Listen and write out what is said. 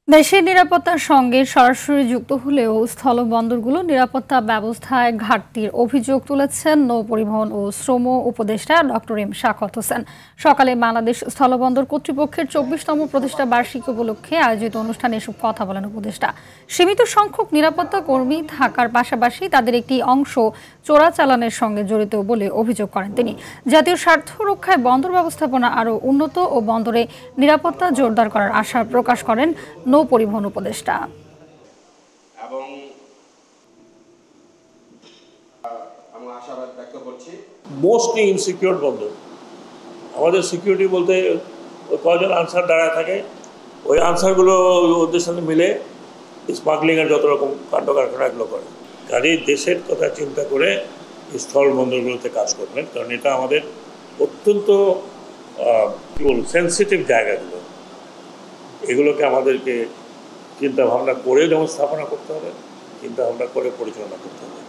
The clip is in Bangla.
দেশের নিরাপত্তার সঙ্গে সরাসরি যুক্ত হলেও স্থলবন্দরগুলো নিরাপত্তা ব্যবস্থায় ঘাটতির অভিযোগ তুলেছেন নৌপরিবহন ও শ্রম উপদেষ্টা ডক্টর এম শাখাওয়াত হোসেন। সকালে বাংলাদেশ স্থলবন্দর কর্তৃপক্ষের ২৪তম প্রতিষ্ঠা বার্ষিকী উপলক্ষে আয়োজিত অনুষ্ঠানে এসব কথা বলেন উপদেষ্টা। সীমিত সংখ্যক নিরাপত্তা কর্মী থাকার পাশাপাশি তাদের একটি অংশ চোরাচালানের সঙ্গে জড়িত বলে অভিযোগ করেন তিনি। জাতীয় স্বার্থ রক্ষায় বন্দর ব্যবস্থাপনা আরও উন্নত ও বন্দরে নিরাপত্তা জোরদার করার আশা প্রকাশ করেন নৌপরিবহন উপদেষ্টা। এবং আমি আশাবাদ ব্যক্ত করছি মোস্টলি ইনসিকিউর বন্দর। আমাদের সিকিউরিটি বলতে কয়জন আনসার দাঁড়ায় থাকে, ওই আনসারগুলো ওদের সাথে মিলে স্মাগলিংয়ের যত রকম কাণ্ড কারখানাগুলো করে। কাজেই দেশের কথা চিন্তা করে স্থল বন্দরগুলোতে কাজ করবেন, কারণ এটা আমাদের অত্যন্ত কী বলবো সেন্সিটিভ জায়গাগুলো। এগুলোকে আমাদেরকে চিন্তা ভাবনা করে যেমন স্থাপনা করতে হবে, চিন্তা ভাবনা করে পরিচালনা করতে হবে।